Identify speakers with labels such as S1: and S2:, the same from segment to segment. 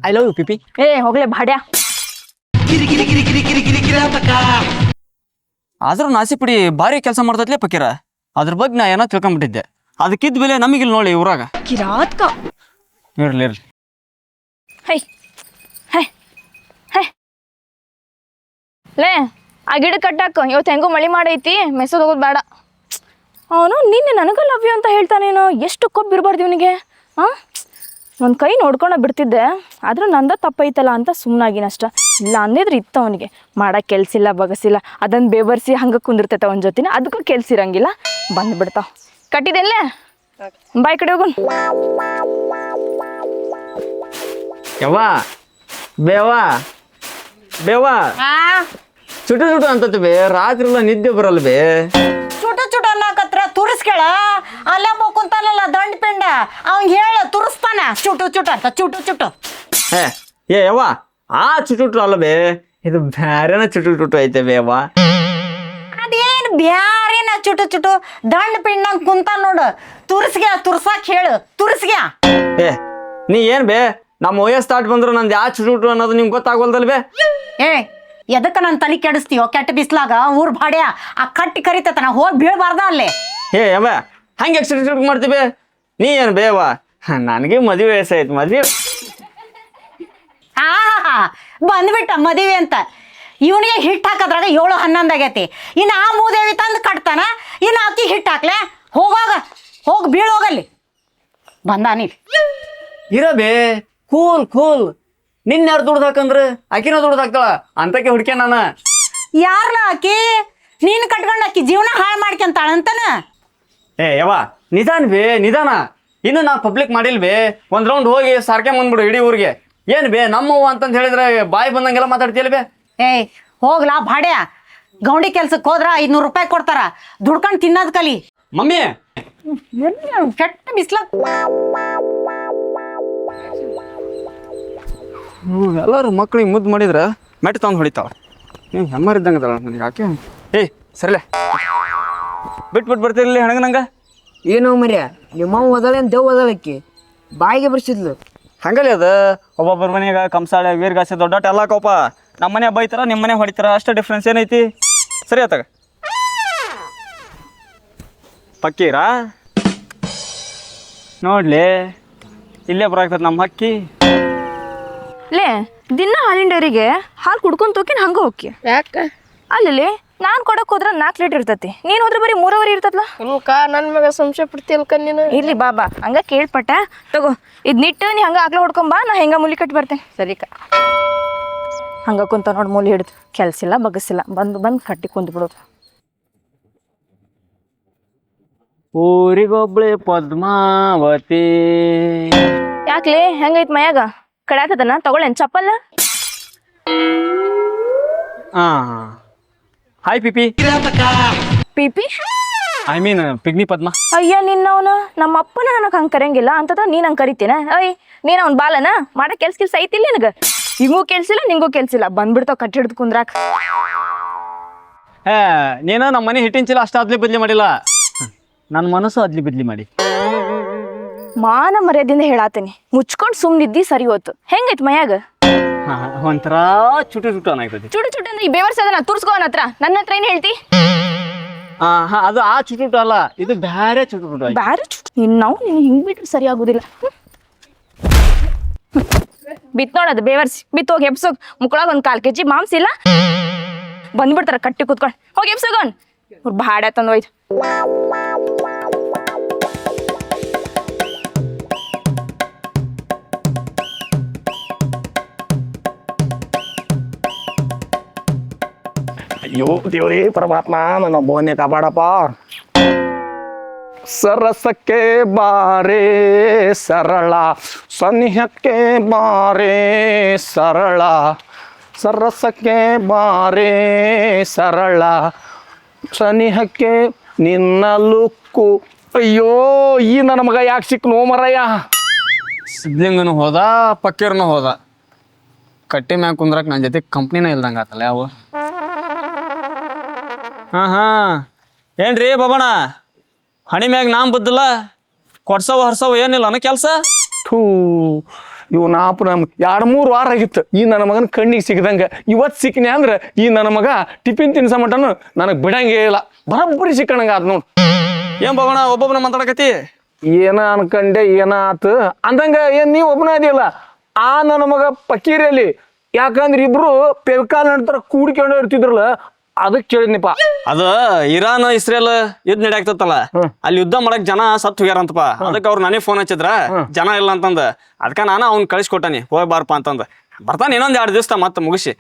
S1: I love you ಪಿಪಿ.
S2: ಏ ಹೋಗ್ಲೆ ಭಾಡ್ಯ.
S1: ಆದ್ರೂ ನಾಸಿಪುಡಿ ಭಾರಿ ಕೆಲಸ ಮಾಡ್ತೈತ್ಲೆ ಪಕೀರ. ಅದ್ರ ಬಗ್ಗೆ ನಾ ಏನೋ ತಿಳ್ಕೊಂಬಿಟ್ಟಿದ್ದೆ. ಅದಕ್ಕಿದ್ದ ಬೆಲೆ ನಮಗಿಲ್ಲ ನೋಡಿ ಊರಾಗ.
S2: ಕಿರಾತ್ಕ
S1: ಇರ್ಲಿ ಇರ್ಲಿ.
S2: ಹೈ ಹೈ ಹೈ ಲೇ ಆ ಗಿಡ ಕಟ್ಟಾಕ. ಇವತ್ತು ಹೆಂಗೋ ಮಳೆ ಮಾಡೈತಿ, ಮೆಸೋದು ಹೋಗೋದು ಬೇಡ. ಅವನು ನಿನ್ನೆ ನನಗೆ ಲವ್ ಯು ಅಂತ ಹೇಳ್ತಾನೇನೋ. ಎಷ್ಟು ಕೊಬ್ಬು ಇರಬಾರ್ದು ಇವನಿಗೆ. ಹಾಂ, ಒಂದು ಕೈ ನೋಡ್ಕೊಂಡು ಬಿಡ್ತಿದ್ದೆ, ಆದರೂ ನಂದ ತಪ್ಪೈತಲ್ಲ ಅಂತ ಸುಮ್ಮನಾಗಿನಷ್ಟ. ಇಲ್ಲ ಅಂದಿದ್ರೆ ಇತ್ತು ಅವನಿಗೆ ಮಾಡೋಕೆ ಕೆಲ್ಸಿಲ್ಲ ಬಗಸಿಲ್ಲ, ಅದನ್ನು ಬೇಬರ್ಸಿ ಹಂಗೆ ಕುಂದಿರ್ತೈತೆ ಅವನ ಜೊತೆನ. ಅದಕ್ಕೂ ಕೆಲ್ಸಿರಂಗಿಲ್ಲ, ಬಂದುಬಿಡ್ತಾವ. ಕಟ್ಟಿದೆಲ್ಲೇ ಬಾಯ್ ಕಡೆ ಹೋಗೋಣ.
S1: ಯವ್ವಾ ಬೇವಾ ಬೇವಾ ಚುಟು ಚುಟು ಅಂತತಿ ಬೇ. ರಾತ್ರಿ ಎಲ್ಲ ನಿದ್ದೆ ಬರಲ್ಲ ಬೇ.
S3: ಚುಟು ಚುಟು ಅನ್ನಕತ್ರ ತುರಿಸ್ಕೇಳ. ಅಲ್ಲೇ ಮುಕ್ಕುಂತಾನಲ್ಲ ದಂಡ ಪಿಂಡ, ಅವ್ನಿಗೆ ಹೇಳ ತುರಿಸ್ತಾನ ಚುಟು ಚುಟು ಅಂತ. ಚುಟು ಚುಟು
S1: ಏ ಯವ್ವ, ಆ ಚುಟುಟು ಅಲ್ಲ ಬೇ, ಇದು ಬ್ಯಾರೇನ ಚುಟು ಚುಟು ಐತೆ ಬೇ ಯವ್ವ.
S3: ಅದೇನು ಬ್ಯಾರೇನ ಚುಟು ಚುಟು ದಂಡ ಪಿಂಡ ಕುಂತಾನ ನೋಡು. ತುರಿಸ್ಗ್ಯಾ ತುರ್ಸಾಕ್ ಹೇಳು, ತುರಿಸ್ಗ್ಯಾ.
S1: ಏ ನೀ ಏನ್ ಬೇ, ನಮ್ಮ ವಯಸ್ಸು ತಾಟ್ ಬಂದ್ರು ನಂದು ಯಾ ಚುಟುಟು ಅನ್ನೋದು ನಿಮ್ಗೆ ಗೊತ್ತಾಗೋಲ್ದಲ್ ಬೇ.
S3: ಏ ಎದಕ್ಕೆ ನನ್ನ ತಲೆ ಕೆಡಿಸ್ತೀವೋ? ಕೆಟ್ಟ ಬಿಸ್ಲಾಗ ಊರ್ ಭಾಡ್ಯ ಆ ಕಟ್ಟಿ ಕರಿತೈತ, ನಾ ಹೋಗಿ ಬೀಳ್ಬಾರ್ದ ಅಲ್ಲಿ.
S1: ಏ ಯವ್ವ, ಹಂಗೆ ಚುಟು ಚುಟು ಮಾಡ್ತೀವಿ. ನೀ ಏನು ಬೇವ, ನನಗೆ ಮದುವೆ ವಯಸ್ಸಾಯ್ತು. ಮದುವೆ
S3: ಹಾ ಬಂದ್ಬಿಟ್ಟ ಮದುವೆ ಅಂತ. ಇವನಿಗೆ ಹಿಟ್ಟು ಹಾಕೋದ್ರಾಗ 7-11 ಆಗೈತಿ. ಇನ್ನು ಆ ಮೂದೇವಿ ತಂದು ಕಟ್ತಾನ, ಇನ್ನು ಆಕಿ ಹಿಟ್ಟು ಹಾಕ್ಲೆ. ಹೋಗಾಗ ಹೋಗಿ ಬೀಳೋಗಲ್ಲಿ ಬಂದಾನಿ.
S1: ಇರಬೇ ಕೂಲ್ ಕೂಲ್. ನಿನ್ನ ಯಾರು ದುಡ್ದು ಹಾಕಂದ್ರೆ ಆಕಿನ ದುಡ್ದು ಹಾಕ್ತಾಳ ಅಂತಕ್ಕೆ ಹುಡ್ಕೆ ನಾನು.
S3: ಯಾರಲ್ಲ ಆಕಿ? ನೀನು ಕಟ್ಕೊಂಡು ಆಕಿ ಜೀವನ ಹಾಳು ಮಾಡ್ಕೊಂತಾಳಂತಾನ.
S1: ಏ ಯವ್ವ ನಿಧಾನ ಬೇ, ನಿಧಾನ. ಇನ್ನು ನಾ ಪಬ್ಲಿಕ್ ಮಾಡಿಲ್ ಬೇ. ಒಂದು ರೌಂಡ್ ಹೋಗಿ ಸಾರ್ಕೆ ಬಂದ್ಬಿಡು ಇಡೀ ಊರಿಗೆ. ಏನು ಬೇ ನಮ್ಮವ್ವ ಅಂತಂದು ಹೇಳಿದ್ರೆ ಬಾಯಿ ಬಂದಂಗೆಲ್ಲ ಮಾತಾಡ್ತೀಯಲ್ಲ ಬೇ.
S3: ಏಯ್ ಹೋಗ್ಲಾ ಭಾಡ್ಯ, ಗೌಂಡಿ ಕೆಲ್ಸಕ್ಕೆ ಹೋದ್ರ 500 ರೂಪಾಯಿ ಕೊಡ್ತಾರ, ದುಡ್ಕೊಂಡು ತಿನ್ನೋದ್ ಕಲಿ.
S1: ಮಮ್ಮಿ
S3: ಕೆಟ್ಟ ಬಿಸ್ಲ.
S1: ಎಲ್ಲರೂ ಮಕ್ಳಿಗೆ ಮುದ್ದು ಮಾಡಿದ್ರೆ ಮೆಟ್ಟು ತಂದು ಹೊಡಿತಾವ. ನೀವು ಹೆಮ್ಮರಿದ್ದಂಗೆ ಅದಲ್ಲ ನನಗೆ ಯಾಕೆ. ಏಯ್ ಸರಿಲೆ ಬಿಟ್ಬಿಟ್ಟು ಬರ್ತಿರ್ಲಿ ಹಣಗ ನಂಗೆ.
S4: ಏನೋ ಮರ್ಯ, ನಿಮ್ಮವ್ವ ಓದಳೇನು ದೇವ್ ಓದಳಕ್ಕಿ ಬಾಯಿಗೆ ಬರ್ಸಿದ್ಲು.
S1: ಹಂಗಲ್ಲಿ ಅದು ಒಬ್ಬೊಬ್ಬರ ಮನೆಯಾಗ ಕಂಸಾಳೆ ವೀರ್ಗಾಸೆ ದೊಡ್ಡ ಎಲ್ಲ ಕೋಪ. ನಮ್ಮ ಮನೆ ಬೈತಾರ, ನಿಮ್ಮ ಮನೆ ಹೊಡಿತಾರ, ಅಷ್ಟೇ ಡಿಫ್ರೆನ್ಸ್ ಏನೈತಿ. ಸರಿ ಆತಾಗ ಪಕ್ಕೀರಾ ನೋಡ್ಲಿ ಇಲ್ಲೇ ಬರಾಕ್ತದ ನಮ್ಮ ಹಕ್ಕಿ.
S2: ಲೇ ದಿನ ಹಾಲಿನ ಡೈರಿಗೆ ಹಾಲು ಕುಡ್ಕೊಂತ ಹೋಗಿನ ಹಂಗೆ ಹೋಗಿ.
S5: ಯಾಕೆ
S2: ಅಲ್ಲಿ ನಾನು ಕೊಡಕ್ಕೆ ಹೋದ್ರೆ 4 ಲೀಟ್ರ್ ಇರ್ತೈತಿ, ನೀನು ಹೋದ್ರೆ ಬರೀ 3 ಇರ್ತದಲ್ಲ.
S5: ನನ್ನ ಮಗ ಸಂಶಯ ಪಡ್ತಿಲ್ಕ ನೀನು.
S2: ಇರ್ಲಿ ಬಾಬಾ, ಹಂಗೆ ಕೇಳ್ಪಟ್ಟ ತಗೋ. ಇದು ನಿಟ್ಟು ನೀ ಹಂಗೆ ಆಗ್ಲೇ ಹೊಡ್ಕೊಂಬಾ, ನಾ ಹೆಂಗೆ ಮೂಲಿ ಕಟ್ಟಿ ಬರ್ತೇನೆ.
S5: ಸರಿಕ
S2: ಹಂಗೆ ಕುಂತ ನೋಡಿ ಮೂಲಿ ಹಿಡಿದು ಕೆಲ್ಸಿಲ್ಲ ಬಗಸಿಲ್ಲ, ಬಂದು ಕಟ್ಟಿ ಕುಂತು ಬಿಡೋದು.
S1: ಊರಿಗೊಬ್ಳೆ ಪದ್ಮಾವತಿ.
S2: ಯಾಕ್ಲೆ ಹೆಂಗೈತ್ ಮಯಾಗ ಕಡ್ಯಾತದನ? ತಗೊಳ್ಳೇನು ಚಪ್ಪಲ್ಲ?
S1: Hi PP.
S2: PP
S1: I mean ಪಿಗ್ನಿ ಪದ್ಮ.
S2: ಅಯ್ಯ ನಿನ್ನವನ, ನಮ್ಮ ಅಪ್ಪನ ನನಗೆ ಹಂಗೆ ಕರೆಯಂಗಿಲ್ಲ ಅಂತದ ನೀನು ಹಂಗೆ ಕರಿತೀನ? ಅಯ್ಯ ನೀನು ಅವ್ನು ಬಾಲನ ಮಾಡೋ ಕೆಲ್ಸ ಐತಿಲ್ಲ ನಿನಗೆ? ಹಿಂಗೂ ಕೆಲ್ಸಿಲ್ಲ ನಿಂಗೂ ಕೆಲ್ಸಿಲ್ಲ, ಬಂದ್ಬಿಡ್ತಾವ ಕಟ್ಟಿ ಹಿಡ್ದು ಕುಂದ್ರಾಕ.
S1: ನೀನು ನಮ್ಮ ಮನೆ ಹಿಟ್ಟಿನ ಚೀಲ ಅಷ್ಟು ಅದ್ಲಿ ಬದ್ಲಿ ಮಾಡಿಲ್ಲ, ನನ್ನ ಮನಸ್ಸು ಅದ್ಲಿ ಬದ್ಲಿ ಮಾಡಿ.
S2: ಮಾನ ಮರ್ಯಾದಿಂದ ಹೇಳಾತೀನಿ, ಮುಚ್ಕೊಂಡು ಸುಮ್ಮನಿದ್ದಿ ಸರಿ ಹೋತು. ಹೆಂಗೈತ್ ಮಯಾಗ?
S1: ಒಂಥರ ಚುಟು ಚುಟು ಅನ್ನಾಗ್ತದೆ.
S2: ಚುಟು ಚುಟು ಅಂದ್ರೆ ಈ ಬೇವರ್ಸ್ ಅದನ್ನ ತುರ್ಸ್ಕೋ ಅವನ ಹತ್ರ, ನನ್ನ ಹತ್ರ ಏನು ಹೇಳ್ತಿ?
S1: ಅದು ಆ ಚುಟುಟು ಅಲ್ಲ, ಇದು ಬ್ಯಾರೆ ಚುಟುಟು.
S2: ಬ್ಯಾರೆ ಚುಟು ನಾವು ನೀನು ಹಿಂಗೆ ಬಿಟ್ರೆ ಸರಿ ಆಗೋದಿಲ್ಲ. ಬಿತ್ ನೋಡೋದು ಬೇವರ್ಸಿ, ಬಿತ್ತು ಹೋಗಿ ಎಬ್ಸೋಗ್. ಮುಕ್ಕಳಾಗ ಒಂದು 1/4 kg ಮಾಂಸ ಇಲ್ಲ, ಬಂದ್ಬಿಡ್ತಾರ ಕಟ್ಟಿ ಕೂತ್ಕೊಂಡು. ಹೋಗಿ ಎಬ್ಸೋಗನ್ ಅವ್ರು ಭಾಡ ತಂದು ಒಯ್ದು.
S6: ಅಯ್ಯೋ ದೇವ್ರೇ ಪರಮಾತ್ಮ, ನನ್ನ ಬೋನೆ ಕಾಪಾಡಪ್ಪ. ಸರಸಕ್ಕೆ ಬಾರೇ ಸರಳ, ಸನಿಹಕ್ಕೆ ಬಾರೇ ಸರಳ, ಸರಸಕ್ಕೆ ಬಾರೇ ಸರಳ, ಸನಿಹಕ್ಕೆ ನಿನ್ನ ಲುಕ್ಕು. ಅಯ್ಯೋ ಈ ನನ್ನ ಮಗ ಯಾಕೆ ಸಿಕ್ನು ಮರಯ್ಯ?
S1: ಸಿದ್ಲಿಂಗನು ಹೋದ, ಪಕ್ಕೀರ್ನು ಹೋದ. ಕಟ್ಟಿ ಮ್ಯಾಗ ಕುಂದ್ರಕ್ ನನ್ನ ಜೊತೆ ಕಂಪ್ನಿನ ಇಲ್ದಂಗ ಆತಲ್ಲ ಯಾವ. ಏನ್ರಿ ಬಾಬಣ್ಣ, ಹಣಿ ಮ್ಯಾಗ ನಾಮ್ ಬುದ್ದಿಲ್ಲ, ಕೊಡ್ಸವ ಹರ್ಸವ ಏನಿಲ್ಲ ಅನ್ನೋ ಕೆಲಸ.
S6: ಥೂ ಇವ್ ನಾಪ ನಮ್ 2-3 ವಾರ ಆಗಿತ್ತು ಈ ನನ್ನ ಮಗನ ಕಣ್ಣಿಗೆ ಸಿಗದಂಗ ಇವತ್ತು ಸಿಕ್ಕಿನಿ ಅಂದ್ರೆ ಈ ನನ್ನ ಮಗ ಟಿಫಿನ್ ತಿನ್ಸ ಮಟನು ನನಗೆ ಬಿಡಂಗೇ ಇಲ್ಲ ಬರೋಬ್ಬರಿ ಸಿಕ್ಕಣಂಗ ಆದ್ ನೋಡು.
S1: ಏನ್ ಬಾಬಣ್ಣ ಒಬ್ಬೊಬ್ಬನ ಮಾತಾಡಕತಿ?
S6: ಏನ ಅನ್ಕಂಡೆ ಏನ ಆತು ಅಂದಂಗ ಏನ್ ನೀವ್ ಒಬ್ಬನ ಅದಿಲ್ಲ ಆ ನನ್ನ ಮಗ ಪಕೀರಲ್ಲಿ ಯಾಕಂದ್ರೆ ಇಬ್ರು ಪೆವ್ಕಾಲ್ ನಂತರ ಕೂಡ್ಕೊಂಡು ಇರ್ತಿದ್ರಲ್ಲ ಅದಕ್ಕೆ ಕೇಳಿದ್ನಿಪ್ಪ.
S1: ಅದ ಇರಾನ್ ಇಸ್ರೇಲ್ ಯುದ್ಧ ನಡೆಯಾಕ್ತತ್ತಲ್ಲ ಅಲ್ಲಿ ಯುದ್ಧ ಮಾಡಕ್ ಜನ ಸತ್ ಹೋಗ್ಯಾರಂತಪ್ಪ. ಅದಕ್ಕೆ ಅವ್ರು ನನಗೆ ಫೋನ್ ಹಚ್ಚಿದ್ರ ಜನ ಇಲ್ಲ ಅಂತಂದ. ಅದಕ್ಕ ನಾನು ಅವ್ನ್ ಕಳಿಸ್ಕೊಟ್ಟಾನಿ ಹೋಗಿ ಬಾರಪ್ಪ ಅಂತಂದ. ಬರ್ತಾನೆ ಇನ್ನೊಂದ್ 2 ದಿವಸ ಮತ್ತೆ ಮುಗಿಸಿ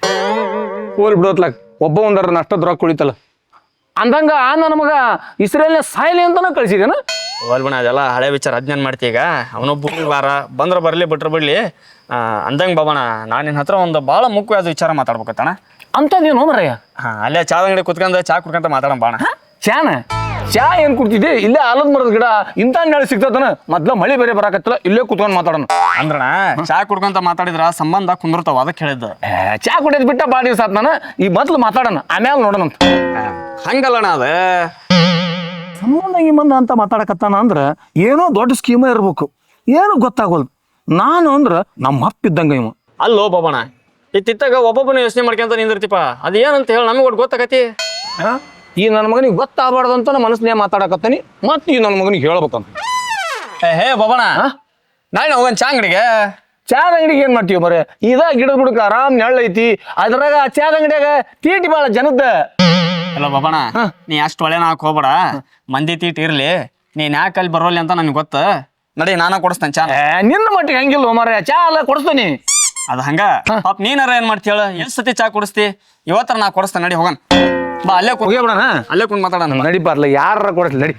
S6: ಹೋಲ್ ಬಿಡೋತ್ಲಾಗ ಒಬ್ಬ ಒಂದರ ನಷ್ಟದ ರೊಕ್ಕ ಉಳಿತಲ್ಲ ಅಂದಂಗ ಆ ನನ್ನ ಮಗ ಇಸ್ರೇಲ್ನ ಸಾಯ್ಲಿ ಅಂತಾನ ಕಳ್ಸಿದೇನ?
S1: ಹೋಲ್ಬಣ ಅದೆಲ್ಲ ಹಳೆ ವಿಚಾರ ಅಜ್ಞಾನ ಮಾಡ್ತಿ. ಈಗ ಅವನೊಬ್ಬ ಬಾರ ಬಂದ್ರ ಬರ್ಲಿ ಬಿಟ್ರ ಬಿಡ್ಲಿ. ಅಂದಂಗ ಬಾಬಣ್ಣ ನಾನು ನಿನ್ನ ಹತ್ರ ಒಂದು ಭಾಳ ಮುಖ್ಯವಾದ ವಿಚಾರ ಮಾತಾಡ್ಬೇಕತ್ತಣ್ಣ.
S6: ಅಂತದೇನು ಮರಯ್ಯ?
S1: ಅಲ್ಲೇ ಚಾದ ಅಂಗಡಿ ಕುತ್ಕೊಂಡ ಚಾ ಕುಡ್ಕೊಂತ ಮಾತಾಡೋಣ ಬಾಣ.
S6: ಚಾ ಏನ್ ಕುಡ್ತಿದ್ದೆ? ಇಲ್ಲೇ ಆಲದ ಮರದ ಗಿಡ ಇಂತ ನೆಳ ಸಿಗ್ತದನ ಮೊದ್ಲ ಮಳಿ ಬೇರೆ ಬರಾಕತ್ತಲ್ಲ ಇಲ್ಲೇ ಕುತ್ಕೊಂಡ್ ಮಾತಾಡೋಣ
S1: ಅಂದ್ರಣ ಚಾ ಕುಡ್ಕೊಂತ ಮಾತಾಡಿದ್ರ ಸಂಬಂಧ ಕುಂದಿರ್ತಾವ ಅದಕ್ಕೆ ಹೇಳಿದ್ದು.
S6: ಚಾ ಕುಡಿಯೋದ್ ಬಿಟ್ಟ ಬಾಳ ದಿವಸ ಆತ್ ನಾನು ಈ ಮೊದ್ಲು ಮಾತಾಡೋಣ ಆಮ್ಯಾಲ ನೋಡೋಣ ಅಂತ.
S1: ಹಂಗಲ್ಲಣ್ಣ ಅದ
S6: ಸಂಬಂಧ ಅಂತ ಮಾತಾಡಕತ್ತಾನ ಅಂದ್ರ ಏನೋ ದೊಡ್ಡ ಸ್ಕೀಮ ಇರ್ಬೇಕು, ಏನು ಗೊತ್ತಾಗೋಲ್ದು. ನಾನು ಅಂದ್ರ ನಮ್ಮ ಅಪ್ಪಿದ್ದಂಗ ಇವ.
S1: ಅಲ್ಲೋ ಬಾಬಣ್ಣ ಇತ್ತಿತ್ತಾಗ ಒಬ್ಬೊಬ್ಬನ ಯೋಚನೆ ಮಾಡ್ಕೊಂತ ನಿಂದಿರ್ತಿಪ್ಪ. ಅದೇನಂತ ಹೇಳಿ ನಮಗೆ ಒಟ್ಟು ಗೊತ್ತಾಗತಿ.
S6: ಈ ನನ್ನ ಮಗನಿಗೆ ಗೊತ್ತಾಗಬಾರ್ದು ಅಂತ ನಮ್ಮ ಮನಸ್ಸಿನ ಮಾತಾಡಕತ್ತಾನಿ ಮತ್ತೆ ಈ ನನ್ನ ಮಗನಿಗೆ ಹೇಳ್ಬೇಕಂತ.
S1: ಹೇ ಬಾಬಣ್ಣ ನಾಳೆ ಹೋಗನ್ ಚಾ ಅಂಗಡಿಗೆ.
S6: ಚಾದ ಅಂಗಡಿಗೆ ಏನ್ ಮಾಡ್ತೀವಿ ಬರೇ ಇದ ಗಿಡದ ಬುಡಕ ಆರಾಮ್ ನೆಳ್ಳ ಐತಿ ಅದ್ರಾಗ ಚಾದ ಅಂಗಡಿಯಾಗ ತೀಟಿ ಬಾಳ ಜನದ.
S1: ಅಲ್ಲ ಬಾಬಣ್ಣ ನೀ ಅಷ್ಟು ಒಳ್ಳೆ ನಾಕ್ ಹೋಗ್ಬೇಡ. ಮಂದಿ ತೀಟ್ ಇರ್ಲಿ, ನೀನ್ ಯಾಕೆ ಅಲ್ಲಿ ಬರೋಲ್ಲಿ ಅಂತ ನನ್ಗೆ ಗೊತ್ತ. ನಡಿ ನಾನ ಕೊಡಿಸ್ತೇನೆ ಚಾ.
S6: ನಿನ್ನ ಮಟ್ಟಿಗೆ ಹಂಗಿಲ್ಲ ಮಾರ ಚಾ ಎಲ್ಲ ಕೊಡಿಸ್ತಾನಿ.
S1: ಅದ ಹಂಗ ಪಾಪ ನೀನಾರ ಏನ್ ಮಾಡ್ತಿ ಹೇಳ? ಎಷ್ಟ್ ಸತಿ ಚಾ ಕುಡಿಸ್ತಿ? ಇವತ್ತರ ನಾ ಕೊಡಿಸ್ತೇನೆ ನಡಿ ಹೋಗನ್ ಬಾ. ಅಲ್ಲೇ
S6: ಹೋಗ್ಬಿಡಣ,
S1: ಅಲ್ಲೇ ಕುಂತ್ ಮಾತಾಡೋಣ.
S6: ನಡಿ ಬರ್ಲ ಯಾರ ಕೊಡಿಸ್ಲಿ ನಡಿ.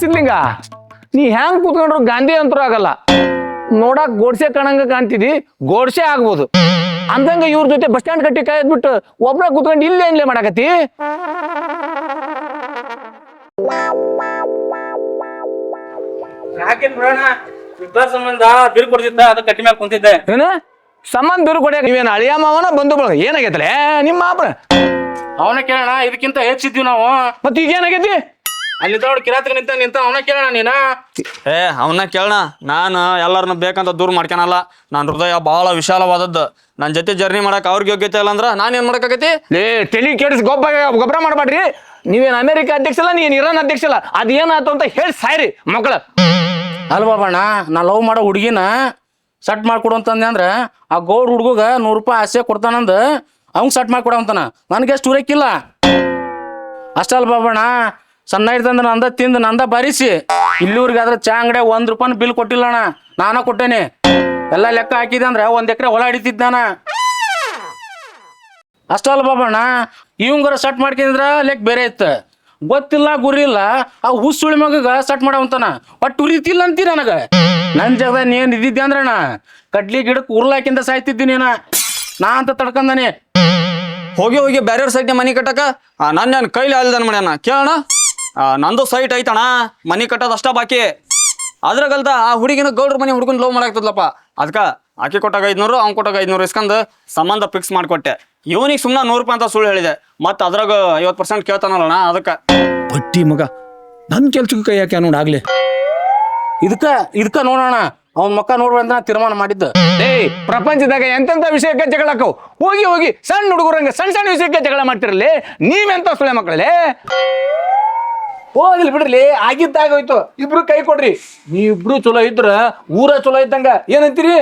S6: ಸಿದ್ಲಿಂಗ ನೀ ಹೆಂಗ್ ಕೂತ್ಕೊಂಡ್ರು ಗಾಂಧಿ ಅಂತರೂ ಆಗಲ್ಲ. ನೋಡಕ್ ಗೋಡ್ಸೆ ಕಣಂಗ ಕಾಣ್ತಿದಿ, ಗೋಡ್ಸೆ ಆಗ್ಬೋದು ಅಂದಂಗ ಇವ್ರ ಜೊತೆ ಬಸ್ ಸ್ಟ್ಯಾಂಡ್ ಕಟ್ಟಿ ಕಾಯ್ದ್ಬಿಟ್ಟು ಒಬ್ನ ಕೂತ್ಕೊಂಡು ಇಲ್ಲೇ ಏನ್ಲೇ ಮಾಡಾಕತ್ತಿ?
S7: ಸಂಬಂಧ ಬಿರು ಕೊಡ್ತಿದ್ದ ಅದ ಕಟ್ಟಿ ಮೇಲೆ ಕುಂತಿದ್ದೆ.
S6: ಏನ ಸಂಬಂಧ ಬಿರು ಕೊಡ್ಯಾಕ ನೀವೇನು ಅಳಿಯ ಮಾವನ ಬಂದು ಬಳಗ ಏನಾಗೈತಲೆ ನಿಮ್ಮ ಮಾಪನ?
S7: ಅವನ ಕೇಳೋಣ, ಇದಕ್ಕಿಂತ ಹೆಚ್ಚಿದ್ವಿ ನಾವು.
S6: ಮತ್ತ ಈಗ ಏನಾಗೈತಿ?
S7: ಅಲ್ಲಿದ್ದೋಡ್ ಕಿರಾತಕ ನಿಂತ ಅವನ ಕೇಳೋಣ ನೀನ.
S1: ಅವನ್ನ ಕೇಳಣ. ನಾನು ಎಲ್ಲರನ್ನ ಬೇಕಂತ ದೂರ ಮಾಡ್ಕೊಳಲ್ಲ. ನನ್ನ ಹೃದಯ ಬಹಳ ವಿಶಾಲವಾದದ್ದು. ನನ್ನ ಜೊತೆ ಜರ್ನಿ ಮಾಡಕ್ ಅವ್ರಿಗೆ ಯೋಗ್ಯತೆ ಇಲ್ಲ ಅಂದ್ರ ನಾನು ಏನ್ ಮಾಡಕ್ಕಾಗತಿ?
S6: ಲೇ ತಲಿ ಕೆಡಿಸಿ ಗೊಬ್ಬರ ಮಾಡಬೇಡ್ರಿ. ನೀವೇನು ಅಮೆರಿಕ ಅಧ್ಯಕ್ಷ ಅಲ್ಲ, ನೀವೇನು ಇರಾನ್ ಅಧ್ಯಕ್ಷ ಅಲ್ಲ. ಅದೇನಾಯ್ತು ಅಂತ ಹೇಳಿ ಸಾಯ್ರಿ ಮಕ್ಕಳ.
S7: ಅಲ್ ಬಾಬಣ್ಣ, ನಾ ಲವ್ ಮಾಡೋ ಹುಡುಗಿನ ಸಟ್ ಮಾಡ್ಕೊಡು ಅಂತಂದೆ ಅಂದ್ರ ಆ ಗೌಡ್ ಹುಡುಗ 100 ರೂಪಾಯಿ ಆಸೆ ಕೊಡ್ತಾನಂದ ಅವಂಗ್ ಸಟ್ ಮಾಡ್ಕೊಡ ಅಂತಾನ. ನನಗೆ ಅಷ್ಟು ಉರಕ್ಕಿಲ್ಲ. ಅಷ್ಟಲ್ ಬಾಬಣ್ಣ, ಸಣ್ಣ ಹಿಡ್ದಂದ್ರೆ ನಂದ ತಿಂದು ನಂದ ಬಾರಿಸಿ ಇಲ್ಲಿವ್ರಿಗೆ ಆದ್ರೆ ಚಾ ಅಂಗಡಿಯಾಗ 1 ರೂಪಾಯಿ ಬಿಲ್ ಕೊಟ್ಟಿಲ್ಲ ಅಣ್ಣ, ನಾನ ಕೊಟ್ಟೇನೆ. ಎಲ್ಲ ಲೆಕ್ಕ ಹಾಕಿದೆ ಅಂದ್ರೆ 1 ಎಕರೆ ಹೊಲ ಹಿಡಿತಿದ್ದ ನಾನ. ಅಷ್ಟಲ್ಲ ಬಾಬಣ್ಣ, ಇವಂಗಾರ ಸಟ್ ಮಾಡ್ಕೊಂಡಿದ್ರ ಲೆಕ್ಕ ಬೇರೆ ಇತ್ತು. ಗೊತ್ತಿಲ್ಲ ಗುರಿ ಇಲ್ಲ, ಆ ಹುಸುಳಿ ಮಗಗ ಸಟ್ ಮಾಡವಂತಾನ. ಒಟ್ಟು ಉರಿತಿಲ್ಲ ಅಂತೀರ ನನಗ. ನನ್ ಜಾಗದಾಗ ನೀನ್ ಇದ್ದಿದ್ದೆ ಅಂದ್ರಣ್ಣ ಕಡ್ಲಿ ಗಿಡಕ್ಕೆ ಉರ್ಲಾಕಿಂದ ಸಾಯ್ತಿದ್ದೀನಿ ನಾ ಅಂತ ತಡ್ಕಂದಾನೆ.
S1: ಹೋಗಿ ಬ್ಯಾರ್ಯವ್ರ ಸೈಟ್ನ ಮನಿ ಕಟ್ಟಕ ನನ್ನ ಕೈಲಿ ಅಲ್ದನ್ ಮಾಡ್ಯಾನ. ಕೇಳೋಣ, ನಂದು ಸೈಟ್ ಐತಣ, ಮನಿ ಕಟ್ಟೋದು ಅಷ್ಟ ಬಾಕಿ. ಅದ್ರಾಗಲ್ದ ಆ ಹುಡುಗಿನ ಗೌಡ್ರ ಮನೆ ಹುಡುಗನ್ ಲವ್ ಮಾಡಾಕ್ತದ್ಲಪ್ಪ. ಅದಕ್ಕ ಆಕೆ ಕೊಟ್ಟಾಗ 500, ಅವ್ನು ಕೊಟ್ಟಾಗ 500 ಇಸ್ಕೊಂಡ್ ಸಂಬಂಧ ಫಿಕ್ಸ್ ಮಾಡ್ಕೊಟ್ಟೆ. ಇವನಿಗೆ ಸುಮ್ಮನೆ 100 ರೂಪಾಯಿ ಅಂತ ಸುಳ್ಳು ಹೇಳಿದೆ. ಮತ್ತೆ ಅದ್ರಾಗ 50% ಕೇಳ್ತಾನಲ್ಲಣ್ಣ. ಅದಕ್ಕ
S6: ಬಟ್ಟಿ ಮಗ ನನ್ನ ಕೆಲ್ಸಕ್ಕೆ ಕೈ ಹಾಕ್ಯ ನೋಡಾಗ್ಲಿ.
S7: ಇದಕ್ಕ ನೋಡೋಣ, ಅವ್ನ ಮಕ್ಕ ನೋಡ್ಬೇಕಂತ ತೀರ್ಮಾನ ಮಾಡಿದ್ದ.
S6: ಪ್ರಪಂಚದಾಗ ಎಂತೆಂತ ವಿಷಯಕ್ಕೆ ಜಗಳಾಕವು. ಹೋಗಿ ಸಣ್ಣ ಹುಡುಗರಂಗ ಸಣ್ಣ ವಿಷಯಕ್ಕೆ ಜಗಳ ಮಾಡ್ತಿರಲಿ. ನೀವೆಂತ ಸುಳೆ ಮಕ್ಕಳೇ? ಹೋಗ್ಲಿ ಬಿಡ್ರಿ, ಆಗಿದ್ದಾಗೋಯ್ತು. ಇಬ್ರು ಕೈ ಕೊಡ್ರಿ. ನೀವಿಬ್ರು ಚಲೋ ಇದ್ರ ಊರ ಚಲೋ ಇದ್ದಂಗ. ಏನಂತೀರಿ?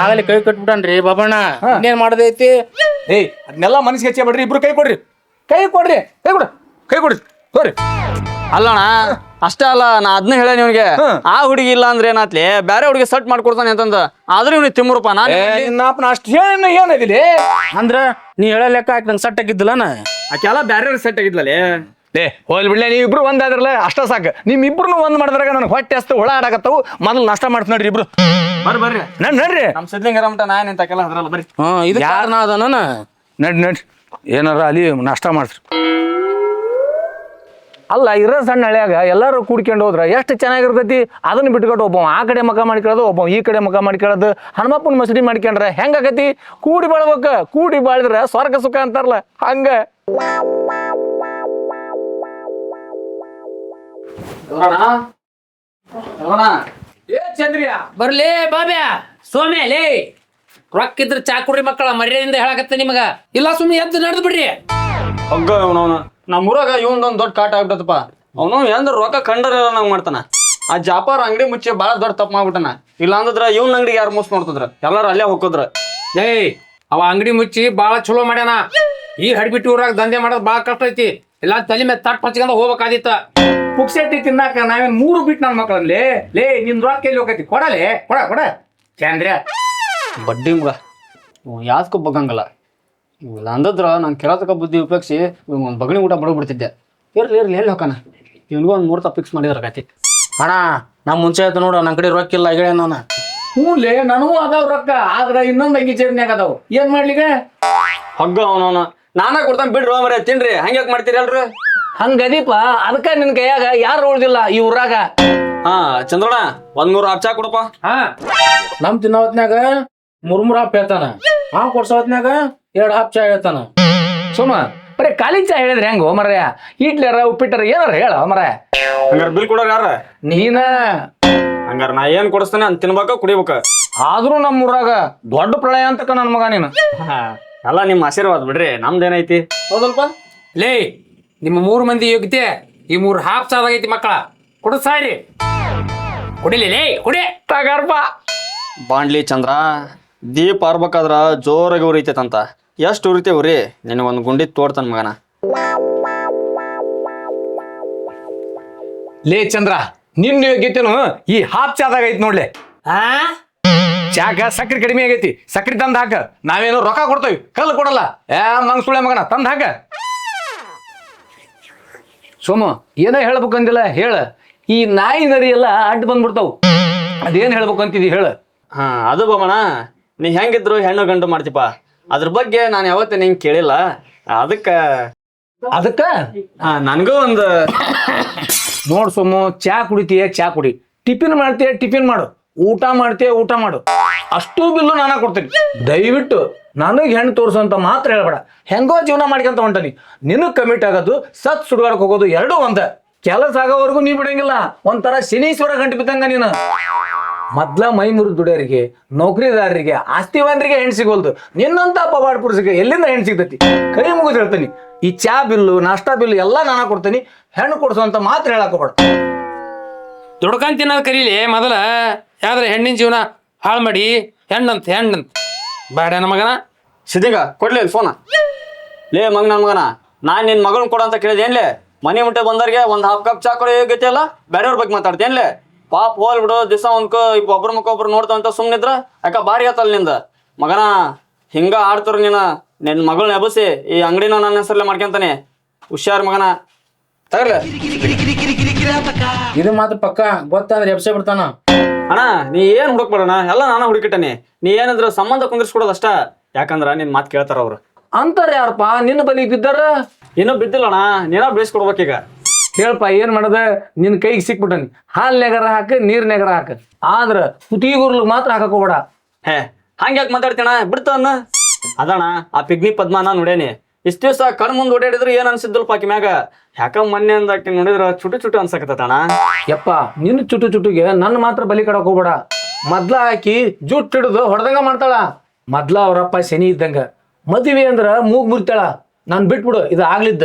S7: ಆಗಲಿ ಕೈ ಕಟ್ಬಿಟ್ಟನ್ರಿ ಬಾಬಣ್ಣ, ಇನ್ನೇನ್ ಮಾಡದೈತಿ?
S6: ಅದನ್ನೆಲ್ಲ ಮನಸ್ಸಿಗೆ ಹಚ್ಚ ಬಿಡ್ರಿ. ಇಬ್ರು ಕೈ ಕೊಡ್ರಿ. ತೋರಿ.
S1: ಅಲ್ಲಣ್ಣ ಅಷ್ಟೇ ಅಲ್ಲ, ನಾ ಅದನ್ನ ಹೇಳ ನಿವ್ಗೆ. ಆ ಹುಡುಗಿ ಇಲ್ಲ ಅಂದ್ರೆ ಏನಾತ್ಲಿ, ಬೇರೆ ಹುಡುಗಿ ಸೆಟ್ ಮಾಡ್ಕೊಡ್ತಾನೆ ಅಂತಂದ. ಆದ್ರೆ ಇವ್ನಿಗೆ ತಿಮ್ಮರೂಪ
S6: ನಾನು ಅಷ್ಟು ಹೇಳ ಏನಿದಿಲಿ
S7: ಅಂದ್ರ ನೀ ಹೇಳ ಲೆಕ್ಕ ಹಾಕಿ ನಂಗೆ ಸಟ್ ಆಗಿದ್ದಿಲ್ಲನ.
S1: ಆಕೆಲ್ಲ ಬ್ಯಾರೆ ಸೆಟ್ ಆಗಿದ್ಲೇ.
S6: ಹೋಲ್ ಬಿಡ್ಲೆ ನೀವು ಇಬ್ರು ಒಂದಾದ್ರಲ್ಲ ಅಷ್ಟ ಸಾಕು ನಿಮ್ ಇಬ್ರು ಒಂದ್ ಮಾಡಿದ್ರಾಗ ನನಗೆ ಹೊಟ್ಟೆ ಹಸ್ತು ಹುಳ ಆಡಕತ್ತಾವು ಮೊದಲು ನಾಷ್ಟ ಮಾಡ್ತ ನೋಡ್ರಿ ಇಬ್ರು
S1: ಬರ್ರಿ
S6: ನಡ್ರಿ
S1: ನಮ್ ಸಿದ್ಲಿಂಗ ಮಟ ನಾ ನಿಂತಾಕೆಲ್ಲ ಅದ್ರಲ್ಲ ಬರ್ರಿ.
S7: ಇದು ಯಾರನ ಅದನ
S6: ನಡ್ರಿ ಏನಾರ ಅಲ್ಲಿ ನಾಷ್ಟ ಮಾಡ್ರಿ. ಅಲ್ಲ ಇರೋ ಸಣ್ಣ ಹಳ್ಯಾಗ ಎಲ್ಲರೂ ಕೂಡ್ಕೊಂಡು ಹೋದ್ರ ಎಷ್ಟು ಚೆನ್ನಾಗಿರ್ತೈತಿ. ಅದನ್ನ ಬಿಟ್ಕೊಂಡು ಒಬ್ಬ ಆ ಕಡೆ ಮಕ ಮಾಡ್ಕೊಳ್ಳೋದು, ಒಬ್ಬ ಈ ಕಡೆ ಮಕ ಮಾಡ್ಕೊಳ್ಳೋದು, ಹನುಮಪ್ಪನ ಮಸಡಿ ಮಾಡ್ಕೊಂಡ್ರೆ ಹೆಂಗಾಕತಿ? ಕೂಡಿ ಬಾಳ್ಬೇಕ, ಕೂಡಿ ಬಾಳಿದ್ರ ಸ್ವರ್ಗ ಸುಖ ಅಂತಾರಲ್ಲ ಹಂಗ.
S8: ಬರ್ಲೇ ಬಾಬ್ಯಾ ಸೋಮ್ಯ ಲೇ ರೊಕ್ಕ ಇದ್ರ ಚಾ ಕುಡ್ರಿ ಮಕ್ಕಳ ಮರ್ಯಾದಿಂದ ಹೇಳಕತ್ತ ನಿಮಗ. ಇಲ್ಲ ಸುಮ್ಮನೆ ಎದ್ದು ನಡೆದು ಬಿಡ್ರಿ.
S1: ಹಗ್ಗ ಅವನವನ ನಮ್ಮ ಊರಾಗ ಇವಂದೊಂದ್ ದೊಡ್ಡ ಕಾಟ ಆಗ್ಬಿಟ್ಟದಪ್ಪ. ಅವನು ಎಂದ್ರ ರೊಕ್ಕ ಕಂಡರ ನಂಗೆ ಮಾಡ್ತಾನ. ಆ ಜಾಪಾರ್ ಅಂಗಡಿ ಮುಚ್ಚಿ ಭಾಳ ದೊಡ್ಡ ತಪ್ಪು ಮಾಡ್ಬಿಟ್ಟನ. ಇಲ್ಲ ಅಂದ್ರ ಇವನ್ ಅಂಗಡಿಗೆ ಯಾರು ಮೋಸ ನೋಡ್ತಿದ್ರ, ಎಲ್ಲಾರು ಅಲ್ಲೇ ಹೋಗೋದ್ರ.
S8: ಏಯ್ ಅವ ಅಂಗಡಿ ಮುಚ್ಚಿ ಬಾಳ ಚಲೋ ಮಾಡ್ಯಾನ. ಈ ಹಡ್ಬಿಟ್ಟು ಊರಾಗ ದಂಧೆ ಮಾಡೋದು ಬಾಳ ಕಷ್ಟ ಐತಿ. ಇಲ್ಲ ತಲೆ ಮೇಲೆ ತಟ್ ಹಚ್ಕೊಂಡ ಹೋಗ್ಬೇಕಾದಿತ್ತ.
S6: ಪುಕ್ಸೆಟ್ಟಿ ತಿನ್ನಾಕ ನಾವೇನ್ 3 ಬಿಟ್ಟು ನನ್ನ ಮಕ್ಕಳಲ್ಲಿ ಲೇ ನಿನ್ ರೊಕ್ಕ ಎಲ್ಲಿ ಹೋಗತಿ? ಕೊಡಲೇ ಕೊಡ ಚಂದ್ರ
S1: ಬಡ್ಡಿ ಮಗ ಯಾಸ್ಕೊ ಬಗ್ಗಂಗಲ್ಲ. ಇಲ್ಲ ಅಂದದ್ರ ನಾನು ಕೆಳತಕ ಬುದ್ಧಿ ಉಪಯೋಗಿಸಿ ಒಂದು ಬಗಣಿ ಊಟ ಬಡಬಿಡ್ತಿದ್ದೆ. ಇರ್ಲಿ ಎಲ್ಲಿ ಹೋಗೋಣ, ಇವನಿಗೂ ಒಂದು ಮುಹೂರ್ತ ಫಿಕ್ಸ್ ಮಾಡಿದ್ರ ಕತಿ.
S7: ಅಣ್ಣ ನಾ ಮುಂಚೆ ಆಯ್ತು ನೋಡು ನನ್ನ ಕಡೆ ರೊಕ್ಕ ಇಲ್ಲ ಹೇಳ ನಾನು.
S6: ಹ್ಞೂಲೇ ನನಗೂ ಅದಾವ ರೊಕ್ಕ, ಆದ್ರ ಇನ್ನೊಂದು ಅಂಗಿ ಚೇರ್ನ್ಯಾಗ ಅದಾವ. ಏನ್ ಮಾಡ್ಲಿಗ?
S1: ಹಗ್ಗ ಅವನವನ ನಾನಾ ಕೊಡ್ತಾನೆ ಬಿಡ್ರಿ ಮರ ತಿನ್ರಿ. ಹಂಗ್ಯಾಕ್ ಮಾಡ್ತೀರಿ ಅಲ್ರಿ?
S6: ಹಂಗದೀಪ ಅದಕ್ಕ ನಿನ್ ಕೈಯಾಗ ಯಾರು ಉಳ್ದಿಲ್ಲ ಈ ಊರಾಗ.
S1: ಹಾ ಚಂದ್ರಣ್ಣ 1-3 ಆಪ್ ಚಾ ಕೊಡಪ್ಪ.
S7: ಹಾ ನಮ್ ತಿನ್ನೋ ಹೊತ್ನ್ಯಾಗ 3 ಹಾಪ್ ಹೇಳ್ತಾನ, ಹಾ ಕೊಡ್ಸೋ ಹೊತ್ನ್ಯಾಗ 2 ಹಾಪ್ ಚಾ ಹೇಳ್ತಾನ.
S6: ಸುಮ ಬರೀ ಖಾಲಿ ಚಾ ಹೇಳಿದ್ರೆ ಹೆಂಗೋ ಮರಯ್ಯ? ಇಡ್ಲಿಯಾರ ಉಪ್ಪಿಟ್ಟಾರ ಏನಾರ ಹೇಳ ಮರಯ್ಯ.
S1: ಹಂಗಾರ ಬಿಲ್ ಕೊಡೋರು ಯಾರ?
S6: ನೀನ.
S1: ಹಂಗಾರ ನಾ ಏನ್ ಕೊಡಿಸ್ತಾನೆ ಅಂತ ತಿನ್ಬೇಕ ಕುಡಿಬೇಕ.
S6: ಆದ್ರೂ ನಮ್ಮ ಊರಾಗ ದೊಡ್ಡ ಪ್ರಳಯ ಅಂತಕ ನನ್ ಮಗ ನೀನು.
S1: ಎಲ್ಲ ನಿಮ್ಮ ಆಶೀರ್ವಾದ ಬಿಡ್ರಿ, ನಮ್ದೇನೈತಿ ಹೌದಲ್ಪ.
S8: ಲೇ ನಿಮ್ಮ 3 ಮಂದಿ ಯೋಗ್ಯತೆ ಈ 3 ಹಾಫ್ ಸಾದಾಗೈತಿ ಮಕ್ಕಳ. ಕುಡಿಸಾರಿ ಕುಡಿಲಿ ಲೇ ಕುಡಿ
S6: ತಗರ್ಪ.
S1: ಬಾಂಡ್ಲಿ ಚಂದ್ರ ದೀಪ ಆರ್ಬೇಕಾದ್ರ ಜೋರಾಗಿ ಉರಿತೈತಂತ. ಎಷ್ಟು ಉರಿತೇವ್ರಿ? ನಿನಗೊಂದು ಗುಂಡಿ ತೋಡ್ತಾನ ಮಗನ.
S6: ಲೇ ಚಂದ್ರ ನಿನ್ನ ಯೋಗ್ಯತೆನು ಈ ಹಾಪ್ ಚಾದಾಗ ಐತಿ ನೋಡ್ಲೆ.
S8: ಆ
S6: ಚಾಕ ಸಕ್ರಿ ಕಡಿಮೆ ಆಗೈತಿ, ಸಕ್ರಿ ತಂದ್ ಹಾಕ. ನಾವೇನು ರೊಕ್ಕ ಕೊಡ್ತೇವಿ, ಕಲ್ಲು ಕೊಡಲ್ಲ. ಮಂಗ್ಸುಳೆ ಮಗನ ತಂದ್ ಹಾಕ. ಸೋಮ ಏನೋ ಹೇಳ್ಬೇಕಂದಿಲ್ಲ ಹೇಳ. ಈ ನಾಯಿ ನರಿ ಎಲ್ಲ ಅಡ್ಡ ಬಂದ್ಬಿಡ್ತಾವ್, ಅದೇನ್ ಹೇಳ್ಬೇಕಂತಿದಿ ಹೇಳ.
S1: ಹಾ ಅದು ಬಮ್ಮಣ, ನೀ ಹೆಂಗಿದ್ರು ಹೆಣ್ಣು ಗಂಡು ಮಾಡ್ತೀಪ, ಅದ್ರ ಬಗ್ಗೆ ನಾನು ಯಾವತ್ತೇ ನಿಂಗೆ ಕೇಳಿಲ್ಲ.
S6: ಅದಕ್ಕ
S1: ನನಗೂ ಒಂದು
S6: ನೋಡ್ ಸೋಮು, ಚಾ ಕುಡಿತೀಯ ಚಾ ಕುಡಿ, ಟಿಫಿನ್ ಮಾಡ್ತೀಯ ಟಿಫಿನ್ ಮಾಡು, ಊಟ ಮಾಡ್ತೀಯ ಊಟ ಮಾಡು. ಅಷ್ಟು ಬಿಲ್ಲು ನಾನ ಕೊಡ್ತೀನಿ. ದಯವಿಟ್ಟು ನನಗೆ ಹೆಣ್ಣು ತೋರ್ಸಂತ ಮಾತ್ರ ಹೇಳ್ಬೇಡ. ಹೆಂಗೋ ಜೀವನ ಮಾಡ್ಕೊಂತ ಹೊಂಟನಿ. ನಿನಗ್ ಕಮಿಟ್ ಆಗೋದು ಸತ್ ಸುಡ್ಗಾಡಕ್ ಹೋಗೋದು ಎರಡೂ ಒಂದ. ಕೆಲಸ ಆಗೋವರೆಗೂ ನೀ ಬಿಡಂಗಿಲ್ಲ. ಒಂಥರ ಶನೀಶ್ವರ ಗಂಟು ಬಿದ್ದಂಗ ನೀನು. ಮೊದ್ಲ ಮೈ ಮುರಿದು ದುಡಿಯೋರಿಗೆ, ನೌಕರಿದಾರರಿಗೆ, ಆಸ್ತಿವಂತರಿಗೆ ಹೆಣ್ಣು ಸಿಗೋಲ್ದು. ನಿನ್ನಂತ ಪವಾಡ ಪುರುಷಗೆ ಎಲ್ಲಿಂದ ಹೆಣ್ಣು ಸಿಗ್ತೈತಿ? ಕೈ ಮುಗಿದು ಹೇಳ್ತೀನಿ, ಈ ಚಾ ಬಿಲ್ಲು ನಾಷ್ಟಾ ಬಿಲ್ಲು ಎಲ್ಲ ನಾನ ಕೊಡ್ತೀನಿ. ಹೆಣ್ಣು ಕೊಡ್ಸೋಂತ ಮಾತ್ರ ಹೇಳಕ್ ಹೋಗ್ಬೇಡ.
S8: ದುಡ್ಕೊಂಡ್ ತಿನ್ನೋದು ಕರೀಲಿ ಮೊದಲ. ಯಾವ್ದ್ರ ಹೆಣ್ಣಿನ ಜೀವನ ಹಾಳು ಮಾಡಿ ಹೆಣ್ಣಂತ ಬೇಡ ನನ್ನ ಮಗನ.
S1: ಸಿದ್ಧಿಗ ಕೊಡ್ಲಿ ಫೋನ. ಲೇ ಮಗ ನನ್ನ ಮಗನ, ನಾನು ನಿನ್ನ ಮಗಳನ್ನ ಕೊಡ ಅಂತ ಕೇಳಿದೆ ಏನ್ಲೇ? ಮನೆ ಮುಟ್ಟೆ ಬಂದವ್ರಿಗೆ ಒಂದು ಹಾಫ್ ಕಪ್ ಚಾ ಕೊಡೋ ಯೋಗ್ಯತೆ ಅಲ್ಲ, ಬೇರೆಯವ್ರ ಬಗ್ಗೆ ಮಾತಾಡ್ತೇನ್ಲೇ? ಪಾಪ ಹೋಲ್ ಬಿಡು, ದಿವಸ ಒಬ್ಬರ ಮುಖ ನೋಡ್ತಾವಂತ ಸುಮ್ಮನಿದ್ರ ಯಾಕ ಬಾರಿ ಆತಲ್ಲ ನಿಂದ ಮಗನ. ಹಿಂಗ ಆಡ್ತಾರ ನೀನು. ನಿನ್ನ ಮಗಳನ್ನ ಎಬಸಿ ಈ ಅಂಗಡಿನ ನನ್ನ ಹೆಸರಲ್ಲೇ ಮಾಡ್ಕೊಂತಾನೆ. ಹುಷಾರ್ ಮಗನ, ತಗರ್ಲೆ.
S7: ಇದು ಮಾತ್ರ ಪಕ್ಕ ಗೊತ್ತಂದ್ರೆ ಎಬ್ಸೆ ಬಿಡ್ತಾನ.
S1: ಅಣ್ಣ ನೀ ಏನ್ ಹುಡುಕ್ಬೇಡಣ, ಎಲ್ಲ ನಾನು ಹುಡುಕಿಟ್ಟನಿ. ನೀ ಏನಂದ್ರ ಸಂಬಂಧ ಕುಂದಿರ್ಸ್ಕೊಡೋದು ಅಷ್ಟ. ಯಾಕಂದ್ರ ನಿನ್ ಮಾತು ಕೇಳ್ತಾರ ಅವ್ರು.
S6: ಅಂತಾರ ಯಾರಪ್ಪ ನಿನ್ನ ಬಲಿ ಬಿದ್ದಾರ?
S1: ಇನ್ನೂ ಬಿದ್ದಿಲ್ಲಣ್ಣ, ನೀನ ಬೇಯಿಸ್ಕೊಡ್ಬೇಕೀಗ.
S6: ಹೇಳ್ಪ ಏನ್ ಮಾಡದ? ನಿನ್ ಕೈಗೆ ಸಿಕ್ಬಿಟ್ಟನಿ. ಹಾಲ್ ನೆಗರ ಹಾಕ, ನೀರ್ ನೆಗರ ಹಾಕ, ಆದ್ರ ಕುತಿಗುರ್ಲಿಗೆ ಮಾತ್ರ ಹಾಕಕ್ ಹೋಗ್ಬೇಡ.
S1: ಹೇ ಹಂಗ್ಯಾಕ್ ಮಾತಾಡ್ತೀಣ? ಬಿಡ್ತಾನ ಅದಣ್ಣ. ಆ ಪಿಗ್ನಿ ಪದ್ಮಾನ ನೋಡೇನಿ. ಇಷ್ಟ ದಿವಸ ಕಣ್ ಮುಂದ್ ಓಡಾಡಿದ್ರು ಏನ್ ಅನ್ಸಿದ್ದಲ್ಪ ಆಕಿ ಮ್ಯಾಗ. ಯಾಕ ಮೊನ್ನೆ ಅಂದ ಆಕಿ ನೋಡಿದ್ರ ಚುಟು ಅನ್ಸಕತ್ತಣ್ಣ.
S6: ಯಪ್ಪ ನಿನ್ನ ಚುಟುಗೆ ನನ್ನ ಮಾತ್ರ ಬಲಿ ಕಡಕ್ ಹೋಗ್ಬೇಡ. ಮೊದ್ಲ ಹಾಕಿ ಜುಟ್ ಹಿಡಿದು ಹೊಡೆದಂಗ ಮಾಡ್ತಾಳ. ಮೊದ್ಲ ಅವ್ರಪ್ಪ ಶನಿ ಇದ್ದಂಗ. ಮದುವೆ ಅಂದ್ರ ಮೂಗ್ ಮುರಿತಾಳ. ನಾನ್ ಬಿಟ್ಬಿಡು, ಇದು ಆಗ್ಲಿದ್ದ.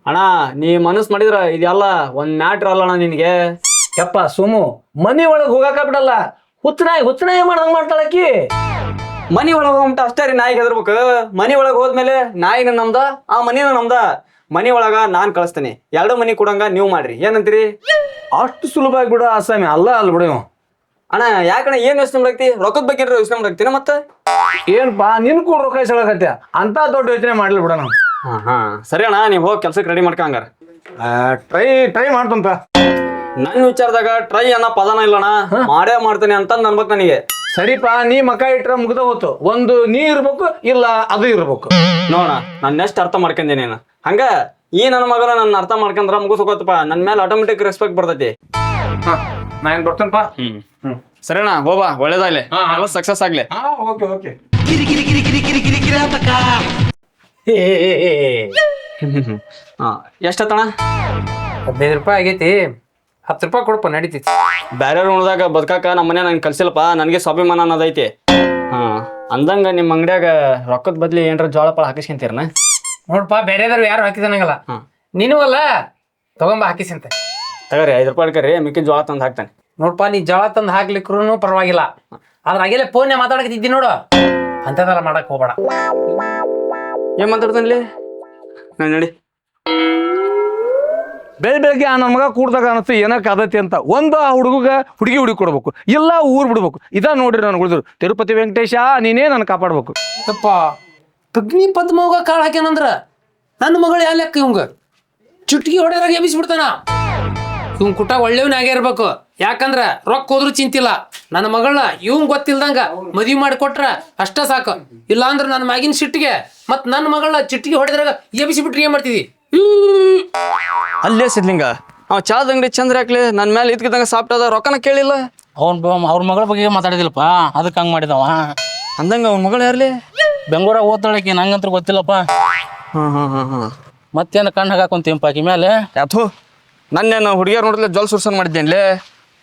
S1: ಅಣ್ಣ ನೀ ಮನಸ್ ಮಾಡಿದ್ರ ಇದೆಲ್ಲ ಒಂದ್ ಮ್ಯಾಟ್ರ್ ಅಲ್ಲಣ್ಣ ನಿನ್ಗೆ.
S6: ಯಪ್ಪ ಸೋಮು, ಮನಿ ಒಳಗ್ ಹೋಗಾಕ ಬಿಡಲ್ಲ. ಹುಚ್ಚನಾಯಿ ಮಾಡ್ದಂಗ ಮಾಡ್ತಾಳಕಿ.
S1: ಮನಿ ಒಳಗ್ ಹೋಗ್ಬಿಟ್ಟು ಅಷ್ಟೇ ರೀ ನಾಯಿಗೆ ಹೆದರ್ಬೇಕು. ಮನಿ ಒಳಗ್ ಹೋದ್ಮೇಲೆ ನಾಯಿನ ನಮ್ದ, ಆ ಮನಿನ ನಮ್ದ. ಮನಿ ಒಳಗ ನಾನ್ ಕಳಿಸ್ತೇನೆ, 2 ಮನಿ ಕೊಡಂಗ ನೀವ್ ಮಾಡ್ರಿ. ಏನಂತೀರಿ?
S6: ಅಷ್ಟು ಸುಲಭ ಆಗ್ಬಿಡು ಆಸಾಮಿ ಅಲ್ಲ ಬಿಡು.
S1: ಅಣ್ಣ ಯಾಕಣ್ಣ ಏನ್ ಯೋಚನೆ ಮಾಡಾಕ್ತಿ? ರೊಕ್ಕದ ಬಗ್ಗೆ ಯೋಚನೆ ಮಾಡಾಕ್ತಿನ ಮತ್ತೆ?
S6: ಏನ್ಪಾ ನಿನ್ ಕೂಡ ರೊಕ್ಕ ಇಸಳಕತ್ಯ ಅಂತ ದೊಡ್ಡ ಯೋಚನೆ ಮಾಡ್ಲಿ ಬಿಡ ನಾವು.
S1: ಹಾ ಸರಿ ಅಣ್ಣ, ನೀವ್ ಹೋಗಿ ಕೆಲ್ಸಕ್ಕೆ ರೆಡಿ ಮಾಡ್ಕೊಂಗಾರ.
S6: ಟ್ರೈ ಮಾಡ್ತಂತ.
S1: ನನ್ನ ವಿಚಾರದಾಗ ಟ್ರೈ ಅನ್ನೋ ಪದನ ಇಲ್ಲಣ್ಣ, ಮಾಡೇ ಮಾಡ್ತೇನೆ ಅಂತ ಅನ್ಬೇಕು ನನಗೆ.
S6: ಸರಿಪಾ, ನೀ ಮಕ ಇಟ್ರ ಮುಗ್ದ ಹೋತು. ಒಂದು ನೀ ಇರ್ಬೇಕು, ಇಲ್ಲ ಅದು ಇರ್ಬೇಕು.
S1: ನೋಡ ನಾನು ಎಷ್ಟು ಅರ್ಥ ಮಾಡ್ಕೊಂಡೆ ನೀನು ಹಂಗ. ಈ ನನ್ನ ಮಗನ ನನ್ನ ಅರ್ಥ ಮಾಡ್ಕೊಂಡ್ರ ಮುಗಿಸ್ಕೋತಪ್ಪ, ನನ್ನ ಮೇಲೆ ಆಟೋಮೆಟಿಕ್ ರೆಸ್ಪೆಕ್ಟ್ ಬರ್ತೈತಿ.
S6: ನಾ ಏನ್ ಬರ್ತೇನಪ್ಪ.
S1: ಸರಿನಾ, ಹೋಬಾ, ಒಳ್ಳೇದಾಗ್ಲಿ, ಎಲ್ಲ ಸಕ್ಸಸ್ ಆಗ್ಲಿ.
S6: Okay okay.
S1: ಎಷ್ಟತ್ತಣ?
S8: 15 ರೂಪಾಯಿ ಆಗೈತಿ, 10 ರೂಪಾಯಿ ಕೊಡಪ್ಪ, ನಡೀತೈತಿ.
S1: ಬ್ಯಾರ್ಯಾರ ಉಣ್ದಾಗ ಬದುಕಾಕ ನಮ್ಮ ಮನೆ ನಂಗೆ ಕಲ್ಸಿಲ್ಲಪ್ಪ, ನನಗೆ ಸ್ವಾಭಿಮಾನ ಅನ್ನೋದೈತಿ. ಹಾ ಅಂದಂಗ ನಿಮ್ಮ ಅಂಗಡ್ಯಾಗ ರೊಕ್ಕದ ಬದ್ಲಿ ಏನ್ರ ಜೋಳ ಪಾಳ ಹಾಕಿಸ್ಕೊಂತೀರನ?
S8: ನೋಡಪ್ಪ, ಬೇರೆದವ್ರು ಯಾರು ಹಾಕಿದನಂಗಲ್ಲ, ನೀನು ಅಲ್ಲ, ತಗೊಂಬ ಹಾಕಿಸಂತೆ.
S1: ತಗೋರಿ 5 ರೂಪಾಯಿ ಅಡ್ಕರಿ, ಮಿಕ್ಕಿ ಜೋಳ ತಂದು ಹಾಕ್ತಾನೆ.
S8: ನೋಡಪ್ಪ, ನೀ ಜೋಳ ತಂದು ಹಾಕ್ಲಿಕ್ರು ಪರವಾಗಿಲ್ಲ, ಆದ್ರೆ ಆಗಿಲ್ಲ ಫೋನ್ ಮಾತಾಡಕತ್ತಿದ್ದಿ ನೋಡು, ಅಂಥದ್ದೆಲ್ಲ ಮಾಡಕ್ ಹೋಗ್ಬೇಡ.
S1: ಏನ್ ಮಾತಾಡ್ತಾನಲ್ಲಿ ನೋಡಿ.
S6: ಬೆಳಗ್ಗೆ ಆ ನನ್ನ ಮಗ ಕೂಡ್ದಾಗ ಅನಿಸ್ತು ಏನಕ್ಕೆ ಆದತಿ ಅಂತ. ಒಂದು ಆ ಹುಡುಗ ಹುಡುಗಿ ಕೊಡ್ಬೇಕು, ಇಲ್ಲ ಊರ್ ಬಿಡ್ಬೇಕು. ಇದ ನೋಡ್ರಿ ನಾನು ಉಳಿದ್ರು. ತಿರುಪತಿ ವೆಂಕಟೇಶ ನೀನೇ ನನ್ನ ಕಾಪಾಡ್ಬೇಕು.
S8: ಯಪ್ಪ, ಪಗ್ನಿ ಪದ್ಮೋಗ ಕಾಳು ಹಾಕ್ಯಾನಂದ್ರ ನನ್ನ ಮಗಳು ಯಾವ ಲೆಕ್ಕ? ಇವಂಗ ಚುಟ್ಕಿ ಹೊಡೆದಾಗ ಎಬ್ಬಿಸ್ಬಿಡ್ತಾನ. ಇವ್ ಕುಟ ಒಳ್ಳೆಯವನೇ ಆಗೇ ಇರ್ಬೇಕು, ಯಾಕಂದ್ರ ರೊಕ್ಕ ಹೋದ್ರು ಚಿಂತಿಲ್ಲ. ನನ್ನ ಮಗಳನ್ನ ಇವಂಗ್ ಗೊತ್ತಿಲ್ದಂಗ ಮದ್ವಿ ಮಾಡಿ ಕೊಟ್ರ ಅಷ್ಟ ಸಾಕು. ಇಲ್ಲ ಅಂದ್ರ ನನ್ನ ಮ್ಯಾಗಿನ ಸಿಟ್ಟಿಗೆ ಮತ್ ನನ್ನ ಮಗಳನ್ನ ಚಿಟ್ಟಿಗೆ ಹೊಡೆದ್ರಾಗ ಎಬ್ಬಿಸಿಬಿಟ್ರಿ ಏನ್ ಮಾಡ್ತಿದಿ?
S1: ಅಲ್ಲೇ ಸಿದ್ಲಿಂಗ ಅವ ಚಾದ ಅಂಗಡಿ ಚಂದ್ರ ಹಾಕ್ಲಿ ನನ್ನ ಮೇಲೆ ಇದ್ಕಿದಂಗ ಸಾಫ್ಟ್ ಅದ, ರೊಕ್ಕನ ಕೇಳಿಲ್ಲ.
S7: ಅವ್ರ ಮಗಳ ಬಗ್ಗೆ ಮಾತಾಡಿದಿಲ್ಲಪ್ಪ, ಅದಕ್ಕೆ ಹಂಗೆ ಮಾಡಿದವ.
S1: ಅಂದಂಗ ಅವ್ನ ಮಗಳು ಯಾರ್ಲಿ?
S7: ಬೆಂಗಳೂರಾಗ ಓದ್ತಾಳಕಿ, ನಂಗಂತ್ರ ಗೊತ್ತಿಲ್ಲಪ್ಪ. ಮತ್ತೇನು ಕಣ್ಣು ಹಾಕಾಕೊಂತೀವಪ್ಪ ಆಕಿ ಮೇಲೆ.
S1: ಯಾಥು ನನ್ನೇನು ಹುಡುಗಿಯರ್ ನೋಡಿದ್ಲೆ ಜೋಲ್ ಸುರ್ಸನ್ ಮಾಡಿದ್ದೇನ್ಲೇ?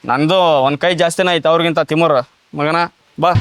S1: ನಂದು ಒಂದು ಕೈ ಜಾಸ್ತಿನ ಐತೆ ಅವ್ರಿಗಿಂತ ತಿಮ್ಮೂರ ಮಗನ. ಬಾ